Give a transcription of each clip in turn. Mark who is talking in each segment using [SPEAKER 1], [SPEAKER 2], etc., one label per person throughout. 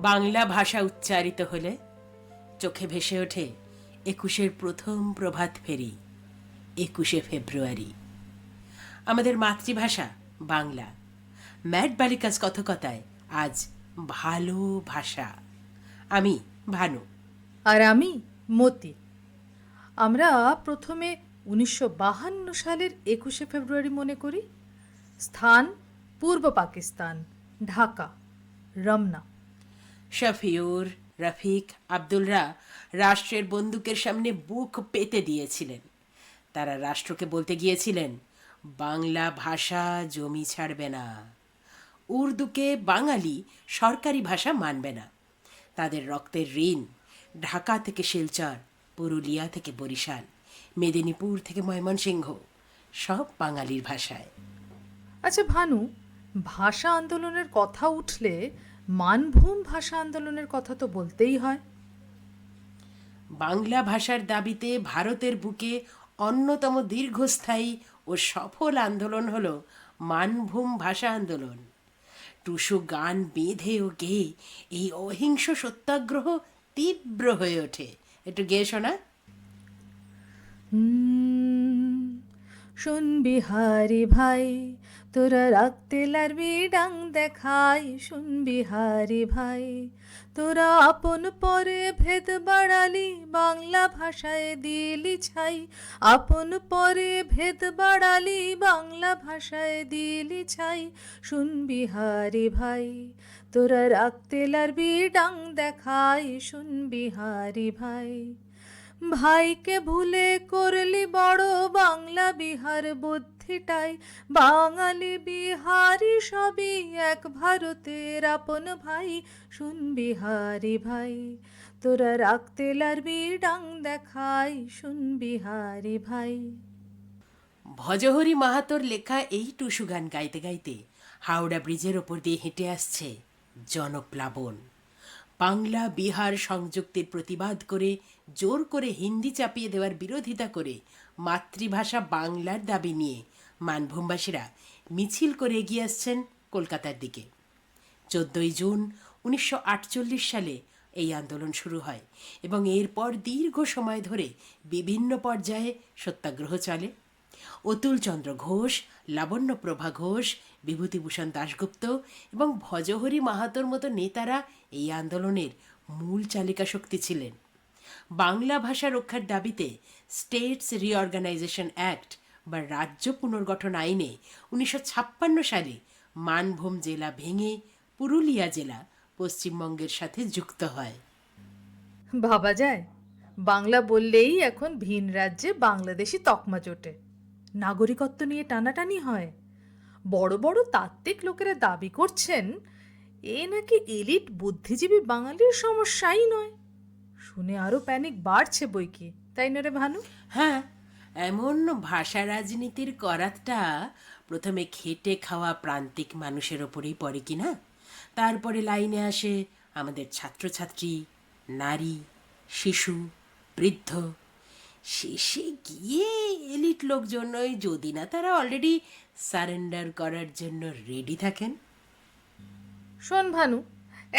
[SPEAKER 1] বাংলা ভাষা উচ্চারিত হলে চোখে ভেসে ওঠে ২১-এর প্রথম প্রভাত ফেরি, ২১শে ফেব্রুয়ারি। আমাদের মাতৃভাষা বাংলা। ম্যাট বালিকাস কথকতায় আজ ভালো ভাষা। আমি ভানু।
[SPEAKER 2] আর আমি মতি। আমরা প্রথমে ১৯৫২ সালের ২১শে ফেব্রুয়ারি মনে করি। স্থান পূর্ব পাকিস্তান, ঢাকা, রমনা।
[SPEAKER 1] শফিউর, রফিক, আবদুলরা রাষ্ট্রের বন্দুকের সামনে বুক পেতে দিয়েছিলেন। তারা রাষ্ট্রকে বলতে গিয়েছিলেন, বাংলা ভাষা জমি ছাড়বে না, উর্দুকে বাঙালি সরকারি ভাষা মানবে না। তাদের রক্তের ঋণ ঢাকা থেকে শিলচর, পুরুলিয়া থেকে বরিশাল, মেদিনীপুর থেকে ময়মনসিংহ, সব বাঙালির ভাষায়।
[SPEAKER 2] আচ্ছা ভানু, ভাষা আন্দোলনের কথা উঠলে মানভূম ভাষা আন্দোলনের কথা তো বলতেই হয়।
[SPEAKER 1] বাংলা ভাষার দাবিতে ভারতের বুকে অন্যতম দীর্ঘস্থায়ী ও সফল আন্দোলন হল মানভূম ভাষা আন্দোলন। টুসু গান বেঁধে ও গেয়ে এই অহিংস সত্যাগ্রহ তীব্র হয়ে ওঠে। একটু গেয়ে শোনা।
[SPEAKER 2] শোন বিহারি ভাই, তোরা রাখতে লারবি ডাং দেখাই। শোন বিহারি ভাই, তোরা আপন পরে ভেদ বাড়ালি, বাংলা ভাষায় দিলি ছাই। আপন পরে ভেদ বাড়ালি, বাংলা ভাষায় দিলি ছাই। শোন বিহারি ভাই, তোরা রাখতে লারবি ডাং দেখাই। শোন বিহারি ভাই, ভাইকে ভুলে করলি বড়, বাংলা বিহার বুদ্ধিটাই। বাঙালি বিহারি সবই এক ভারতের আপন ভাই। শুন বিহারি ভাই, তোরা রাখতে লারবি ডাং দেখাই। শুন বিহারি ভাই।
[SPEAKER 1] ভজহরি মাহাতোর লেখা এই টুসু গান গাইতে গাইতে হাওড়া ব্রিজের ওপর দিয়ে হেঁটে আসছে জনপ্লাবন। বাংলা বিহার সংযুক্তির প্রতিবাদ করে, জোর করে হিন্দি চাপিয়ে দেওয়ার বিরোধিতা করে, মাতৃভাষা বাংলার দাবি নিয়ে মানভূমবাসীরা মিছিল করে এগিয়ে আসছেন কলকাতার দিকে। ১৪ই জুন ১৯৪৮ সালে এই আন্দোলন শুরু হয় এবং এরপর দীর্ঘ সময় ধরে বিভিন্ন পর্যায়ে সত্যাগ্রহ চলে। অতুল চন্দ্র ঘোষ, লাবণ্যপ্রভা ঘোষ, বিভূতিভূষণ দাশগুপ্ত এবং ভজহরি মাহাতোর মতো নেতারা এই আন্দোলনের মূল চালিকা শক্তি ছিলেন। বাংলা ভাষা রক্ষার দাবিতে স্টেটস রিঅর্গানাইজেশন অ্যাক্ট বা রাজ্য পুনর্গঠন আইনে ১৯৫৬ সালে মানভূম জেলা ভেঙে পুরুলিয়া জেলা পশ্চিমবঙ্গের সাথে যুক্ত হয়।
[SPEAKER 2] ভাবা যায়, বাংলা বললেই এখন ভিন রাজ্যে বাংলাদেশি তকমা জোটে, নাগরিকত্ব নিয়ে টানাটানি হয়। বড় বড় তাত্ত্বিক লোকেরা দাবি করছেন এ নাকি এলিট বুদ্ধিজীবী বাঙালির সমস্যাই নয়। শুনে আরো প্যানিক বাড়ছে বই কি, তাই না রে ভানু?
[SPEAKER 1] হ্যাঁ, এমন ভাষা রাজনীতির করাতটা প্রথমে খেটে খাওয়া প্রান্তিক মানুষের ওপরেই পড়ে কি না। তারপরে লাইনে আসে আমাদের ছাত্রছাত্রী, নারী, শিশু, বৃদ্ধ। শেষে গিয়ে এলিট লোকজনই, যদি না তারা অলরেডি সারেন্ডার করার জন্য রেডি থাকেন।
[SPEAKER 2] শোন ভানু,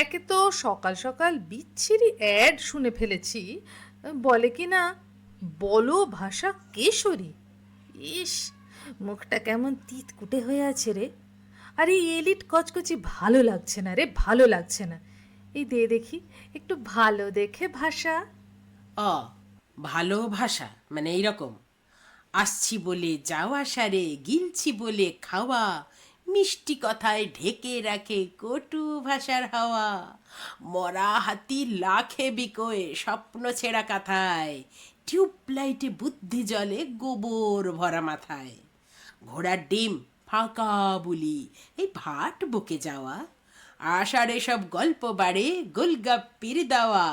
[SPEAKER 2] একে তো সকাল সকাল বিচ্ছিরি অ্যাড শুনে ফেলেছি, বলে কি না বলো ভাষা কেশরী। ইস, মুখটা কেমন তিতকুটে হয়ে আছে রে। আর এই এলিট কচকচি ভালো লাগছে না রে, ভালো লাগছে না। এই দে দেখি একটু ভালো দেখে ভাষা।
[SPEAKER 1] অ ভালো ভাষা মানে এইরকম: আসছি বলে যাওয়া সারে, গিলছি বলে খাওয়া, মিষ্টি কথায় ঢেকে রাখে কটু ভাষার হাওয়া, মরা হাতি লাখে বিকোয় স্বপ্ন ছেঁড়া কাথায়, টিউবলাইটে বুদ্ধি জলে গোবর ভরা মাথায়, ঘোড়ার ডিম ফাঁকা বুলি এই ভাট বকে যাওয়া, আষাঢ়ে সব গল্প বাড়ে গোলগাপ্পির দাওয়া,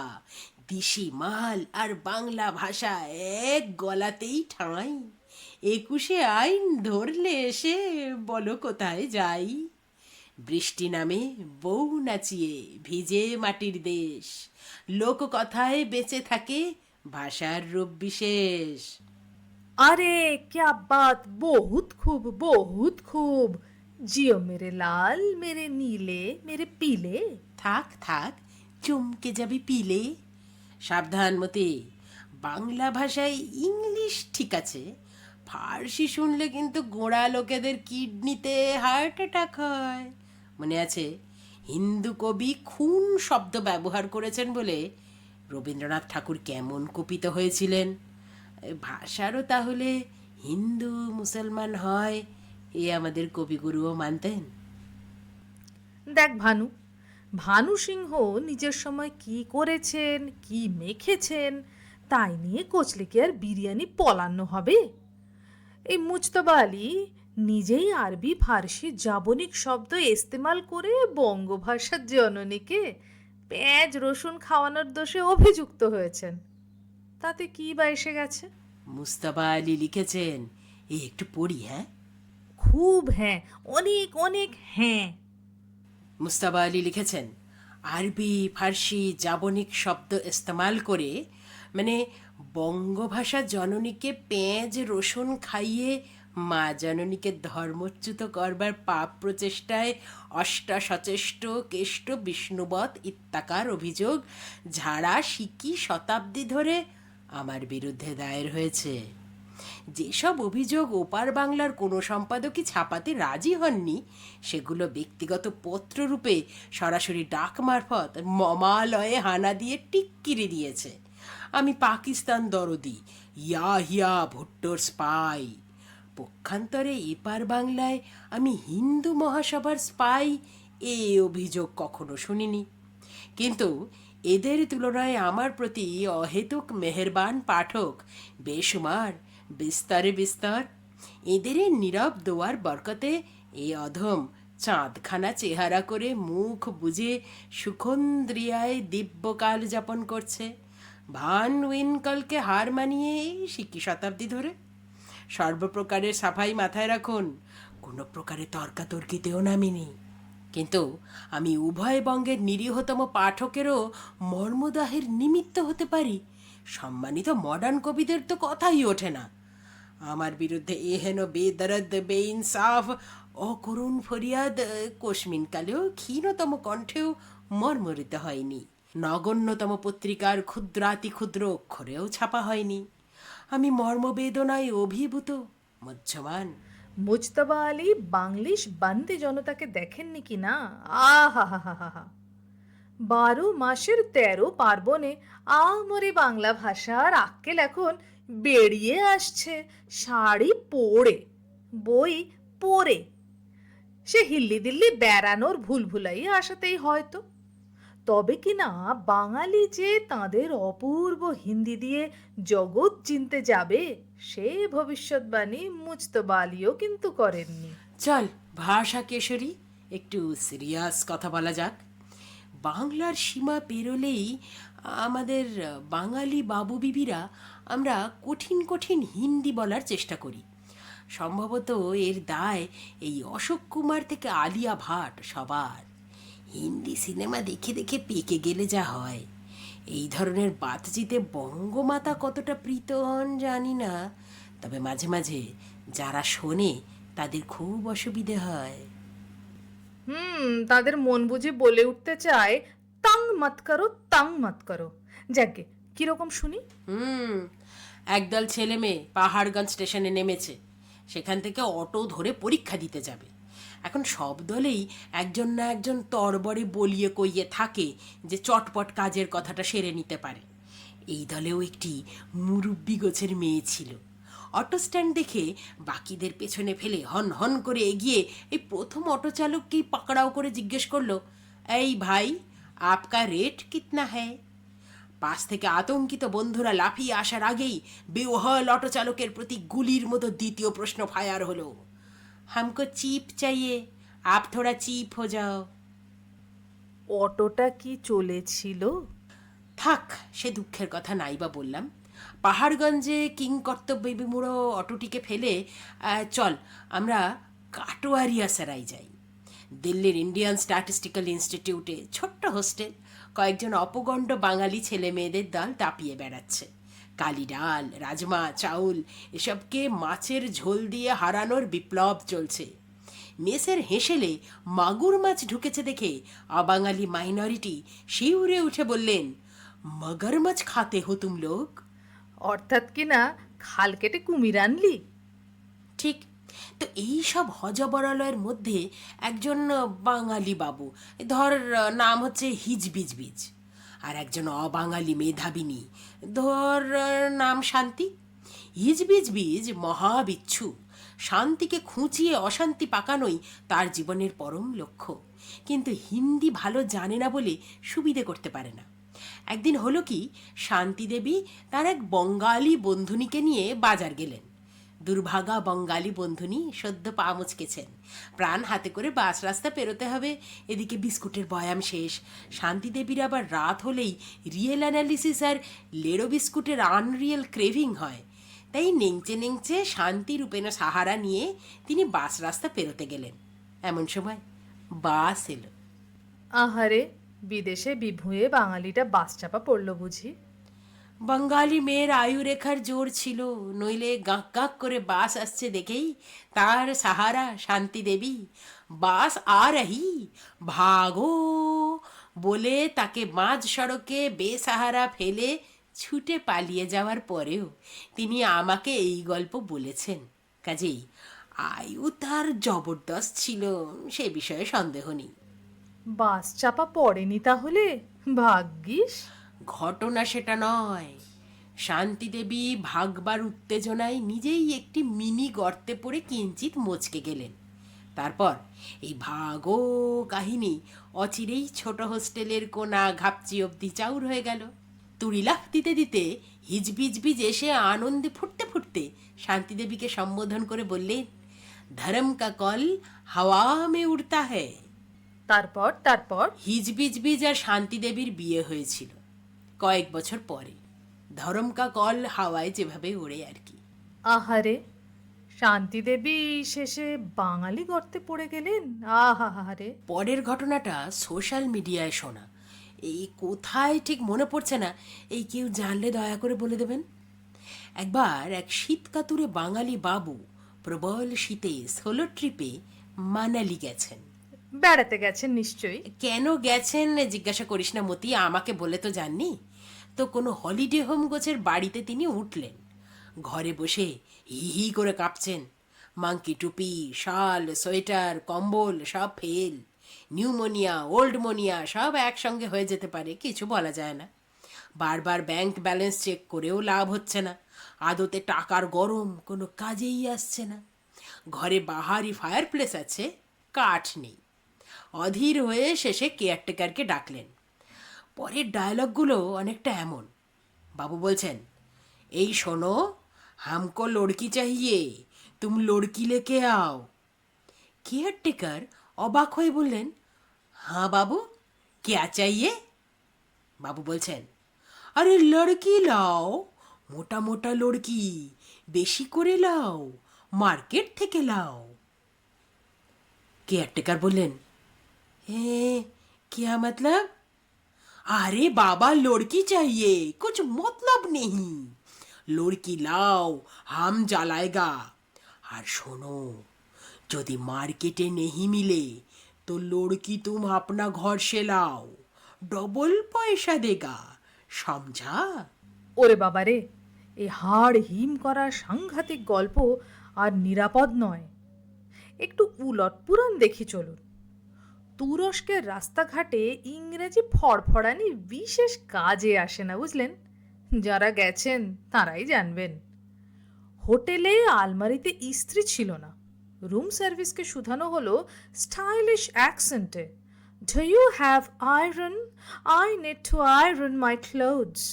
[SPEAKER 1] দিশি মাল আর বাংলা ভাষা এক গলাতেই ঠাঁই, ২১শে আইন ধরলে এসে বলো কোথায় যাই, বৃষ্টি নামে বউ নাচিয়ে ভিজে মাটির দেশ, লোককথায় বেঁচে থাকে ভাষার রূপ বিশেষ।
[SPEAKER 2] আরে ক্যা বাত, বহুত খুব, বহুত খুব। জিও মেরে লাল, মেরে নীলে, মেরে পীলে।
[SPEAKER 1] থাক থাক, চমকে যাবে পিলে। সাবধান মতে, বাংলা ভাষায় ইংলিশ ঠিক আছে, ফার্সি শুনলে কিন্তু গোঁড়া লোকেদের কিডনিতে হার্ট অ্যাটাক হয়। মনে আছে হিন্দু কবি খুন শব্দ ব্যবহার করেছেন বলে রবীন্দ্রনাথ ঠাকুর কেমন কুপিত হয়েছিলেন? ভাষারও তাহলে হিন্দু মুসলমান হয়, এ আমাদের কবিগুরুও মানতেন।
[SPEAKER 2] দেখ ভানু, ভানু সিংহ নিজের সময় কি করেছেন, কি মেখেছেন, তাই নিয়ে কচলে কি আর বিরিয়ানি পলানো হবে? এই মুজতবা আলী নিজেই আরবি ফার্সি জাবনিক শব্দ ইস্তেমাল করে বঙ্গভাষার জননীকে পেঁয়াজ রসুন খাওয়ানোর দোষে অভিযুক্ত হয়েছেন। তাতে কি বা এসে গেছে?
[SPEAKER 1] মুস্তাবা আলী লিখেছেন, এই একটু পড়ি, হ্যাঁ।
[SPEAKER 2] খুব হ্যাঁ, অনেক অনেক হ্যাঁ।
[SPEAKER 1] মুস্তাবা আলী লিখেছেন, আরবি ফার্সি জাবনিক শব্দ ইস্তেমাল করে, মানে বঙ্গভাষা জননীকে পেঁয়াজ রসুন খাইয়ে মা জননীকে ধর্মচ্যুত করবার পাপ প্রচেষ্টায় অষ্টাসচেষ্ট কেষ্ট বিষ্ণুবৎ ইত্যাকার অভিযোগ ঝাড়া সিকি শতাব্দী ধরে আমার বিরুদ্ধে দায়ের হয়েছে। যেসব অভিযোগ ওপার বাংলার কোনো সম্পাদকই ছাপাতে রাজি হননি, সেগুলো ব্যক্তিগত পত্ররূপে সরাসরি ডাক মারফত মমালয়ে হানা দিয়ে টিক্কিরি দিয়েছে। আমি পাকিস্তান দরদি, ইয়াহিয়া ভুট্টোর স্পাই। পক্ষান্তরে এপার বাংলায় আমি হিন্দু মহাসভার স্পাই, এ অভিযোগ কখনো শুনিনি। কিন্তু এদের তুলনায় আমার প্রতি অহেতুক মেহেরবান পাঠক বেশুমার, বিস্তারে বিস্তার। এদের নীরব দোয়ার বরকতে এ অধম চাঁদখানা চেহারা করে মুখ বুজে সুখন্দ্রিয়ায় দিব্যকাল যাপন করছে, ভান উইনকলকে হার মানিয়ে এই সিকি শতাব্দী ধরে। সর্বপ্রকারের সাফাই মাথায় রাখুন, কোনো প্রকারে তর্কাতর্কিতেও নামিনি। কিন্তু আমি উভয় বঙ্গের নিরীহতম পাঠকেরও মর্মদাহের নিমিত্ত হতে পারি, সম্মানিত মডার্ন কবিদের তো কথাই ওঠে না। আমার বিরুদ্ধে এহেন বেদরদ বেইনসাফ অকরুণ ফরিয়াদ কোশমিনকালেও ক্ষীণতম কণ্ঠেও মর্মরিত হয়নি, নগণ্যতম পত্রিকার ক্ষুদ্রাতি ক্ষুদ্র অক্ষরেও ছাপা হয়নি। আমি মর্মবেদনায় অভিভূত মধ্যমান।
[SPEAKER 2] মুজতবা আলী বাংলিশ বান্দি জনতাকে দেখেননি কি না? আহা হা হা হা! 12 মাসের 13 পার্বণে আমরে বাংলা ভাষার আক্কেল এখন বেরিয়ে আসছে শাড়ি পরে, বই পরে। সে হিল্লি দিল্লি বেড়ানোর ভুল ভুলাই আসাতেই হয়তো। তবে কি না বাঙালি যে তাঁদের অপূর্ব হিন্দি দিয়ে জগৎ চিনতে যাবে, সে ভবিষ্যৎবাণী মুজতবা আলীও কিন্তু করেননি।
[SPEAKER 1] চল ভাষা কেশরী, একটু সিরিয়াস কথা বলা যাক। বাংলার সীমা পেরোলেই আমাদের বাঙালি বাবু বিবিরা আমরা কঠিন কঠিন হিন্দি বলার চেষ্টা করি। সম্ভবত এর দায় এই অশোক কুমার থেকে আলিয়া ভাট সবার। হিন্দি সিনেমা দেখে দেখে পেকে গেলে যা হয়। এই ধরনের বাতচিতে বঙ্গমাতা কতটা প্রীত হন জানি না, তবে মাঝে মাঝে যারা শোনে তাদের খুব অসুবিধে হয়।
[SPEAKER 2] তাদের মন বুঝে বলে উঠতে চায়, তাং মত করো, তাং মত করো। যাকে কিরকম শুনি।
[SPEAKER 1] হুম একদল ছেলে মেয়ে পাহাড়গঞ্জ স্টেশনে নেমেছে, সেখান থেকে অটো ধরে পরীক্ষা দিতে যাবে। এখন সব দলেই একজন না একজন তরবরে বলিয়ে কইয়ে থাকে যে চটপট কাজের কথাটা সেরে নিতে পারে। এই দলেও একটি মুরব্বি গোছের মেয়ে ছিল। অটো স্ট্যান্ড দেখে বাকিদের পেছনে ফেলে হন হন করে এগিয়ে এই প্রথম অটো চালককেই পাকড়াও করে জিজ্ঞেস করলো, এই ভাই, আপকা রেট কিতনা হ্যায়? পাশ থেকে আতঙ্কিত বন্ধুরা লাফিয়ে আসার আগেই বেওয়াল অটো চালকের প্রতি গুলির মতো দ্বিতীয় প্রশ্ন ফায়ার হলো, হামকো চিপ চাইয়ে, আপ থোড়া চিপ হো যাও।
[SPEAKER 2] অটোটা কি চলেছিল?
[SPEAKER 1] থাক, সে দুঃখের কথা নাই বা বললাম। পাহাড়গঞ্জে কিং কর্তব্য বিমূঢ় অটোটিকে ফেলে চল আমরা কাটোয়ারিয়া সারাই যাই। দিল্লির ইন্ডিয়ান স্ট্যাটিস্টিক্যাল ইনস্টিটিউটে ছোট্ট হোস্টেল, কয়েকজন অপগণ্ড বাঙালি ছেলে মেয়েদের দল তাপিয়ে বেড়াচ্ছে। কালি ডাল, রাজমা, চাউল এসবকে মাছের ঝোল দিয়ে হারানোর বিপ্লব চলছে। মেসের হেসেলে মাগুর মাছ ঢুকেছে দেখে অবাঙালি মাইনরিটি শিউরে উঠে বললেন, মগর মাছ খাতে হো তুম লোক।
[SPEAKER 2] অর্থাৎ কিনা খাল কেটে কুমির আনলি।
[SPEAKER 1] ঠিক। তো এই সব হজবরলয়ের মধ্যে একজন বাঙালি বাবু, ধর নাম হচ্ছে হিজবিজবিজ, আর একজন অবাঙালি মেধাবিনী, ধর নাম শান্তি। হিজবিজবিজ মহাবিচ্ছু, শান্তিকে খুঁচিয়ে অশান্তি পাকানোই তার জীবনের পরম লক্ষ্য, কিন্তু হিন্দি ভালো জানে না বলে সুবিধে করতে পারে না। একদিন হলো কি, শান্তি দেবী তার এক বঙ্গালী বন্ধুনিকে নিয়ে বাজার গেলেন। দুর্ভাগা বঙ্গালী বন্ধুনি সদ্য পা মুচকেছেন, প্রাণ হাতে করে বাস রাস্তা পেরোতে হবে, এদিকে বিস্কুটের বয়াম শেষ। শান্তিদেবীর আবার রাত হলেই রিয়েল অ্যানালিসিস আর লেড়ো বিস্কুটের আনরিয়েল ক্রেভিং হয়, তাই নেংচে নেংচে শান্তি রূপেণ সাহারা নিয়ে তিনি বাস রাস্তা পেরোতে গেলেন। এমন সময় বাস এলো।
[SPEAKER 2] আহারে, বিদেশে বিভুঁয়ে বাঙালিটা বাস চাপা পড়লো বুঝি।
[SPEAKER 1] বাঙালি মেয়ের আয়ু রেখার জোর ছিল, নইলে গাঁক গাঁক করে বাস আসছে দেখেই তার সাহারা শান্তি দেবী। বাস আ রহি, ভাগো বলে তাকে মাঝ সড়কে বেসাহারা ফেলে ছুটে পালিয়ে যাওয়ার পরেও তিনি আমাকে এই গল্প বলেছেন। কাজেই আয়ু তার জবরদস্ত ছিল, সে বিষয়ে সন্দেহ নেই।
[SPEAKER 2] বাস চাপা পড়েনি তাহলে? ভাগ্যিস।
[SPEAKER 1] ঘটনা সেটা নয়। শান্তিদেবী ভাগবার উত্তেজনায় নিজেই একটি মিনি গর্তে পড়ে কিঞ্চিত মচকে গেলেন। তারপর এই ভাগো কাহিনী অচিরেই ছোট হোস্টেলের কোনা ঘাপচি অবধি চাউর হয়ে গেল। তুড়িলাফ দিতে দিতে হিজবিজবিজ এসে আনন্দে ফুটতে ফুটতে শান্তিদেবীকে সম্বোধন করে বললেন, ধর্ম কা কল হাওয়া মে উড়তা হ্যায়।
[SPEAKER 2] তারপর তারপর
[SPEAKER 1] হিজবিজবিজ আর শান্তিদেবীর বিয়ে হয়েছিল কয়েক বছর পরে, ধরম কা কল হাওয়ায় যেভাবে ওড়ে আর কি।
[SPEAKER 2] আহারে, শান্তি দেবী শেষে বাঙালি গর্তে পড়ে গেলেন। আহারে।
[SPEAKER 1] পরের ঘটনাটা সোশ্যাল মিডিয়ায় শোনা, এই কোথায় ঠিক মনে পড়ছে না, এই কেউ জানলে দয়া করে বলে দেবেন। একবার এক শীতকাতুরে বাঙালি বাবু প্রবল শীতে সোলো ট্রিপে মানালি গেছেন।
[SPEAKER 2] বেড়াতে গেছেন নিশ্চয়ই।
[SPEAKER 1] কেন গেছেন জিজ্ঞাসা করিস না মতি, আমাকে বলে তো জাননি। তো কোনো হলিডে হোম গোছের বাড়িতে তিনি উঠলেন। ঘরে বসে হি হি করে কাঁপছেন। মাংকি টুপি, শাল, সোয়েটার, কম্বল সব ফেল। নিউমোনিয়া, ওল্ডমোনিয়া সব একসঙ্গে হয়ে যেতে পারে, কিছু বলা যায় না। বারবার ব্যাংক ব্যালেন্স চেক করেও লাভ হচ্ছে না। আদতে টাকার গরম কোনো কাজেই আসছে না। ঘরে বাহারি ফায়ার প্লেস আছে, কাঠ নেই। অধীর হয়ে শেষে কেয়ারটেকারকে ডাকলেন। পরের ডায়লগগুলো অনেকটা এমন। বাবু বলছেন, এই শোনো, হামকো লড়কি চাহিয়ে, তুম লড়কি লেকে আও। কেয়ারটেকার অবাক হয়ে বললেন, হ্যাঁ বাবু, ক্যা চাইয়ে? বাবু বলছেন, আরে লড়কি লাও, মোটা মোটা লড়কি, বেশি করে লাও, মার্কেট থেকে লাও। কেয়ারটেকার বললেন, ए, क्या मतलब? अरे बाबा लड़की चाहिए, कुछ मतलब नहीं। लड़की लाओ, हम जलाएगा। और सुनो, यदि मार्केटे नहीं मिले तो लड़की तुम अपना घर से लाओ, डबल पैसा देगा, समझा?
[SPEAKER 2] ওরে বাবারে, এই হাড় হিম করা সাংঘাতিক গল্প আর নিরাপদ নয়। একটু উলট পুরাণ দেখি চলুন। তুরস্কের রাস্তাঘাটে ইংরেজি ফড়ফড়ানি বিশেষ কাজে আসে না, বুঝলেন। যারা গেছেন তারাই জানবেন। হোটেলে আলমারিতে ইস্ত্রি ছিল না। রুম সার্ভিসকে শুধানো হলো স্টাইলিশ অ্যাকসেন্টে, do you have iron? I need to iron my clothes.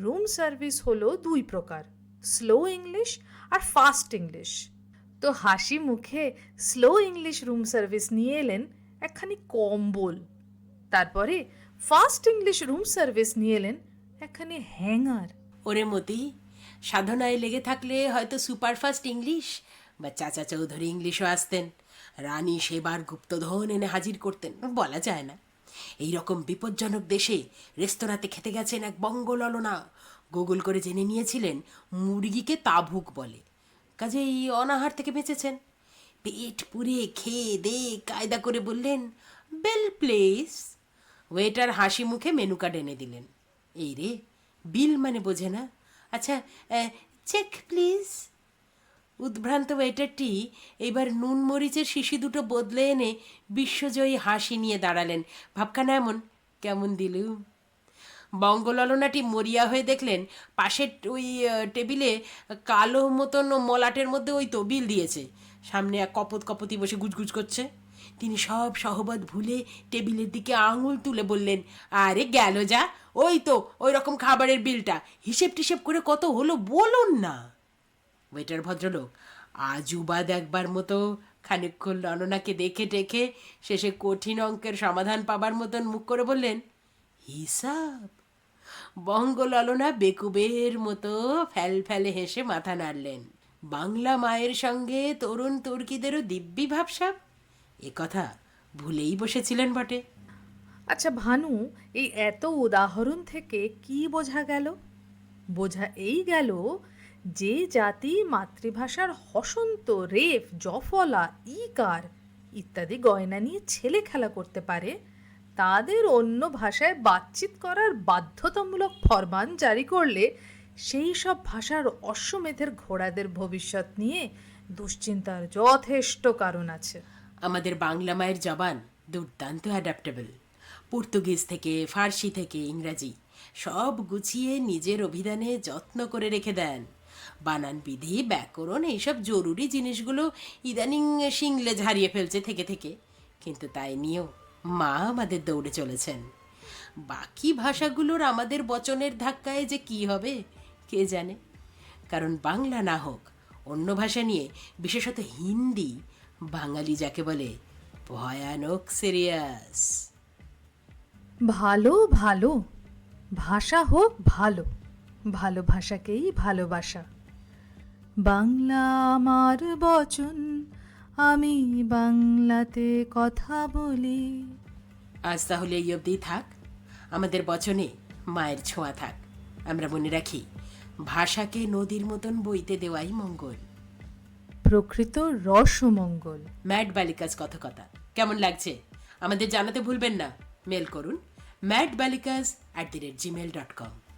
[SPEAKER 2] Room service হলো দুই প্রকার, স্লো ইংলিশ আর ফাস্ট ইংলিশ। তো হাসি মুখে স্লো ইংলিশ রুম সার্ভিস নিয়ে এলেন একখানি কম্বল। তারপরে ফাস্ট ইংলিশ রুম সার্ভিস নিয়ে এলেন একখানি হ্যাঙ্গার।
[SPEAKER 1] ওরে মতি, সাধনায় লেগে থাকলে হয়তো সুপারফাস্ট ইংলিশ বা চাচা চৌধুরী ইংলিশও আসতেন, রানী সেবার গুপ্তধন এনে হাজির করতেন, বলা যায় না। এই রকম বিপজ্জনক দেশে রেস্তোরাঁতে খেতে গেছেন এক বঙ্গললনা, গুগল করে জেনে নিয়েছিলেন মুরগিকে তাভুক বলে, কাজেই অনাহার থেকে বেঁচেছেন। পেট পুরে খেয়ে দে কায়দা করে বললেন, বেল প্লেস। ওয়েটার হাসি মুখে মেনু কার্ড এনে দিলেন। এই রে, বিল মানে বোঝে না। আচ্ছা, চেক প্লিজ। উদ্ভ্রান্ত ওয়েটারটি এইবার নুন মরিচের শিশি দুটো বদলে এনে বিশ্বজয়ী হাসি নিয়ে দাঁড়ালেন। ভাবখানা এমন, কেমন দিলুম। বঙ্গললনাটি মরিয়া হয়ে দেখলেন পাশের ওই টেবিলে কালো মতন মলাটের মধ্যে ওই তো বিল দিয়েছে। সামনে এক কপত কপতি বসে গুজগুজ করছে। তিনি সব সহবত ভুলে টেবিলের দিকে আঙুল তুলে বললেন, আরে গেল যা, ওই তো ওই রকম খাবারের বিলটা, হিসেব টিসেব করে কত হলো বলুন না। ওয়েটার ভদ্রলোক আজুবা দেখবার মতো খানিকক্ষণ ললনাকে দেখে টেখে শেষে কঠিন অঙ্কের সমাধান পাবার মতন মুখ করে বললেন, হিসাব। বঙ্গললনা বেকুবের মতো ফ্যাল ফ্যালে হেসে মাথা নাড়লেন। বাংলা মায়ের সঙ্গে তরুণ তুর্কিদেরও দিব্যি ভাবসাব, এ কথা ভুলেই বসেছিলেন বটে।
[SPEAKER 2] আচ্ছা ভানু, এই এত উদাহরণ থেকে কি বোঝা গেল? বোঝা এই গেল, যে জাতি মাতৃভাষার হসন্ত, রেফ, জফলা, ইকার ইত্যাদি গয়না নিয়ে ছেলে খেলা করতে পারে, তাদের অন্য ভাষায় বাতচিত করার বাধ্যতামূলক ফরমান জারি করলে সেই সব ভাষার অশ্বমেধের ঘোড়াদের ভবিষ্যৎ নিয়ে দুশ্চিন্তার যথেষ্ট কারণ আছে।
[SPEAKER 1] আমাদের বাংলা মায়ের জবান দুর্দান্ত অ্যাডাপ্টেবল। পর্তুগিজ থেকে, ফার্সি থেকে, ইংরাজি সব গুছিয়ে নিজের অভিধানে যত্ন করে রেখে দেন। বানান বিধি, ব্যাকরণ এইসব জরুরি জিনিসগুলো ইদানিং শিংলে ঝারিয়ে ফেলছে থেকে থেকে, কিন্তু তাই নিয়েও মা আমাদের দৌড়ে চলেছেন। বাকি ভাষাগুলোর আমাদের বচনের ধাক্কায় যে কি হবে কে জানে। কারণ বাংলা না হোক, অন্য ভাষা নিয়ে, বিশেষত হিন্দি, বাঙালি যাকে বলে ভয়ানক সিরিয়াস।
[SPEAKER 2] ভালো ভালো, ভাষা হোক ভালো, ভালো ভাষাকেই ভালোবাসা। বাংলা আমার বচন, আমি বাংলাতে কথা বলি।
[SPEAKER 1] আজ তাহলে এই অবধি থাক। আমাদের বচনে মায়ের ছোঁয়া থাক। আমরা মনে রাখি, ভাষাকে নদীর মতন বইতে দেওয়াই মঙ্গল।
[SPEAKER 2] প্রকৃত রসমঙ্গল।
[SPEAKER 1] ম্যাড বালিকাস কথকতা কেমন লাগছে আমাদের জানাতে ভুলবেন না। মেল করুন madbalicas@gmail.com।